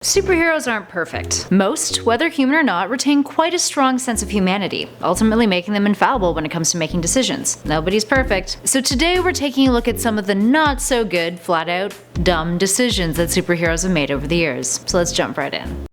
Superheroes aren't perfect. Most, whether human or not, retain quite a strong sense of humanity, ultimately making them infallible when it comes to making decisions. Nobody's perfect. So today we're taking a look at some of the not so good, flat out, dumb decisions that superheroes have made over the years. So let's jump right in.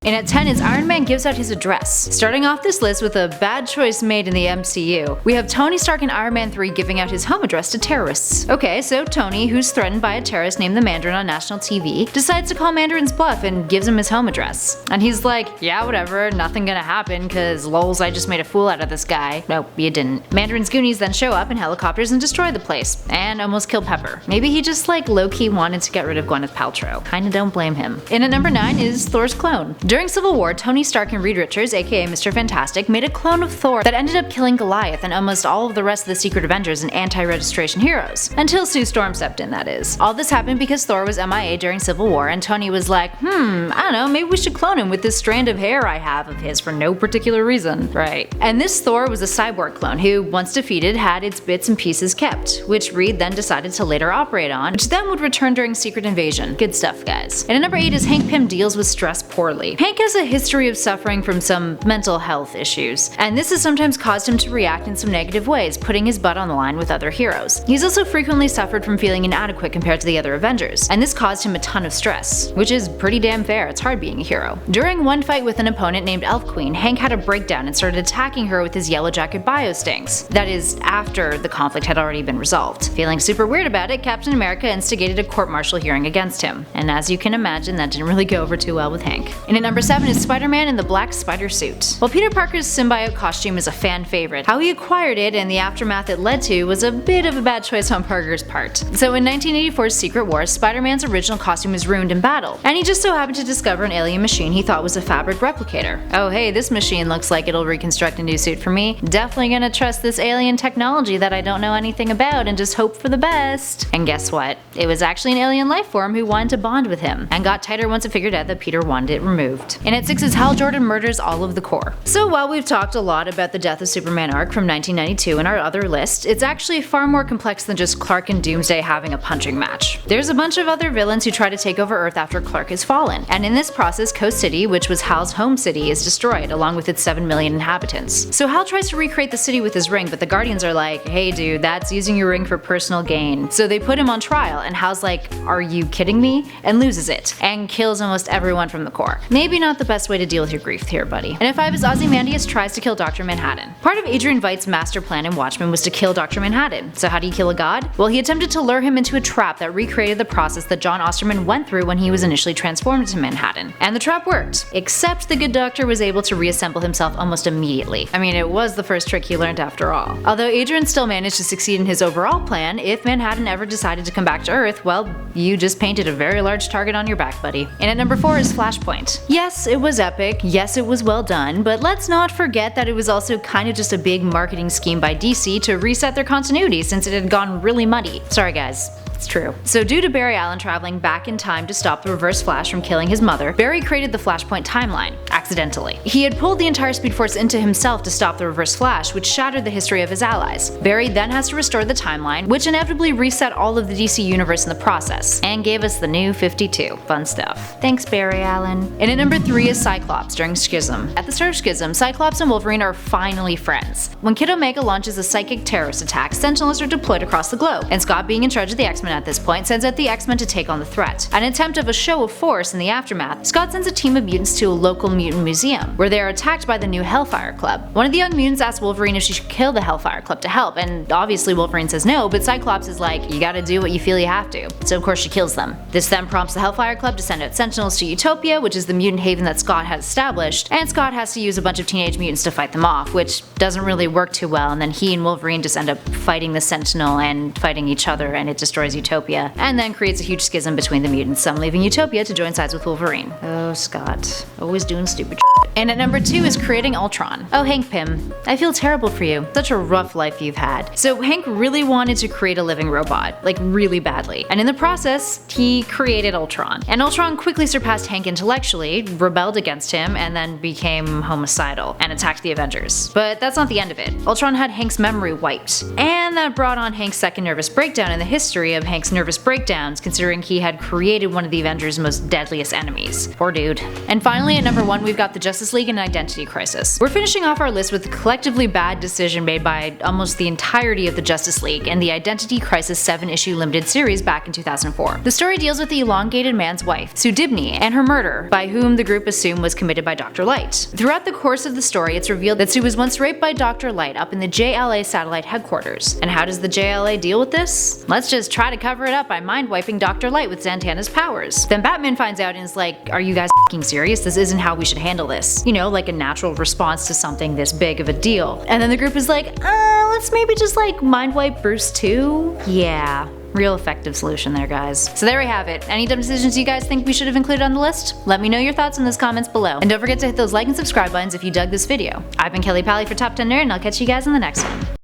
And at 10 is Iron Man gives out his address. Starting off this list with a bad choice made in the MCU, we have Tony Stark in Iron Man 3 giving out his home address to terrorists. Okay, so Tony, who's threatened by a terrorist named the Mandarin on national TV, decides to call Mandarin's bluff and gives him his home address. And he's like, yeah, whatever, nothing gonna happen, cause lols, I just made a fool out of this guy. Nope, you didn't. Mandarin's Goonies then show up in helicopters and destroy the place, and almost kill Pepper. Maybe he just low-key wanted to get rid of Gwyneth Paltrow. Kinda don't blame him. And at number 9 is Thor's clone. During Civil War, Tony Stark and Reed Richards, aka Mr. Fantastic, made a clone of Thor that ended up killing Goliath and almost all of the rest of the Secret Avengers and anti-registration heroes. Until Sue Storm stepped in, that is. All this happened because Thor was MIA during Civil War, and Tony was like, I don't know, maybe we should clone him with this strand of hair I have of his for no particular reason. Right. And this Thor was a cyborg clone who, once defeated, had its bits and pieces kept, which Reed then decided to later operate on, which then would return during Secret Invasion. Good stuff, guys. And at number 8 is Hank Pym deals with stress poorly. Hank has a history of suffering from some mental health issues, and this has sometimes caused him to react in some negative ways, putting his butt on the line with other heroes. He's also frequently suffered from feeling inadequate compared to the other Avengers, and this caused him a ton of stress, which is pretty damn fair, it's hard being a hero. During one fight with an opponent named Elf Queen, Hank had a breakdown and started attacking her with his Yellow Jacket biostings. That is, after the conflict had already been resolved. Feeling super weird about it, Captain America instigated a court-martial hearing against him, and as you can imagine, that didn't really go over too well with Hank. And at number 7 is Spider-Man in the black spider suit. While Peter Parker's symbiote costume is a fan favorite, how he acquired it and the aftermath it led to was a bit of a bad choice on Parker's part. So in 1984's Secret Wars, Spider-Man's original costume was ruined in battle, and he just so happened to discover an alien machine he thought was a fabric replicator. Oh hey, this machine looks like it'll reconstruct a new suit for me. Definitely gonna trust this alien technology that I don't know anything about and just hope for the best. And guess what? It was actually an alien life form who wanted to bond with him, and got tighter once it figured out that Peter wanted it removed. And at 6 is Hal Jordan murders all of the Corps. So while we've talked a lot about the Death of Superman arc from 1992 in our other list, it's actually far more complex than just Clark and Doomsday having a punching match. There's a bunch of other villains who try to take over Earth after Clark has fallen, and in this process Coast City, which was Hal's home city, is destroyed along with its 7 million inhabitants. So Hal tries to recreate the city with his ring, but the Guardians are like, hey dude, that's using your ring for personal gain. So they put him on trial, and Hal's like, are you kidding me? And loses it, and kills almost everyone from the Corps. Maybe not the best way to deal with your grief here, buddy. And at 5 is OZYMANDIAS tries to kill Dr. Manhattan. Part of Adrian Veidt's master plan in Watchmen was to kill Dr. Manhattan. So how do you kill a god? Well, he attempted to lure him into a trap that recreated the process that John Osterman went through when he was initially transformed into Manhattan. And the trap worked, except the good doctor was able to reassemble himself almost immediately. I mean, it was the first trick he learned after all. Although Adrian still managed to succeed in his overall plan, if Manhattan ever decided to come back to Earth, well, you just painted a very large target on your back, buddy. And at number 4 is Flashpoint. Yes, it was epic, yes, it was well done, but let's not forget that it was also kind of just a big marketing scheme by DC to reset their continuity since it had gone really muddy. Sorry guys. It's true. So due to Barry Allen traveling back in time to stop the Reverse Flash from killing his mother, Barry created the Flashpoint timeline, accidentally. He had pulled the entire Speed Force into himself to stop the Reverse Flash, which shattered the history of his allies. Barry then has to restore the timeline, which inevitably reset all of the DC universe in the process, and gave us the new 52. Fun stuff. Thanks, Barry Allen. And at number 3 is Cyclops during Schism. At the start of Schism, Cyclops and Wolverine are finally friends. When Kid Omega launches a psychic terrorist attack, Sentinels are deployed across the globe, and Scott, being in charge of the X-Men at this point, sends out the X-Men to take on the threat. An attempt of a show of force in the aftermath, Scott sends a team of mutants to a local mutant museum, where they are attacked by the new Hellfire Club. One of the young mutants asks Wolverine if she should kill the Hellfire Club to help, and obviously Wolverine says no, but Cyclops is like, you gotta do what you feel you have to. So of course she kills them. This then prompts the Hellfire Club to send out Sentinels to Utopia, which is the mutant haven that Scott has established, and Scott has to use a bunch of teenage mutants to fight them off, which doesn't really work too well, and then he and Wolverine just end up fighting the Sentinel and fighting each other, and it destroys Utopia, and then creates a huge schism between the mutants, some leaving Utopia to join sides with Wolverine. Oh, Scott. Always doing stupid shit. And at number 2 is creating Ultron. Oh, Hank Pym, I feel terrible for you. Such a rough life you've had. So Hank really wanted to create a living robot, like really badly. And in the process, he created Ultron. And Ultron quickly surpassed Hank intellectually, rebelled against him, and then became homicidal and attacked the Avengers. But that's not the end of it. Ultron had Hank's memory wiped. And that brought on Hank's second nervous breakdown in the history of Hank's nervous breakdowns, considering he had created one of the Avengers' most deadliest enemies. Poor dude. And finally, at number 1, we've got the Justice League and Identity Crisis. We're finishing off our list with a collectively bad decision made by almost the entirety of the Justice League and the Identity Crisis 7-issue limited series back in 2004. The story deals with the elongated man's wife, Sue Dibney, and her murder, by whom the group assumed was committed by Dr. Light. Throughout the course of the story, it's revealed that Sue was once raped by Dr. Light up in the JLA satellite headquarters. And how does the JLA deal with this? Let's just try to cover it up by mind-wiping Dr. Light with Zatanna's powers. Then Batman finds out and is like, are you guys f***ing serious? This isn't how we should handle this. You know, like a natural response to something this big of a deal. And then the group is like, let's maybe just like mind-wipe Bruce too? Yeah. Real effective solution there, guys. So there we have it. Any dumb decisions you guys think we should have included on the list? Let me know your thoughts in those comments below. And don't forget to hit those like and subscribe buttons if you dug this video. I've been Kelly Pally for Top 10 Nerd, and I'll catch you guys in the next one.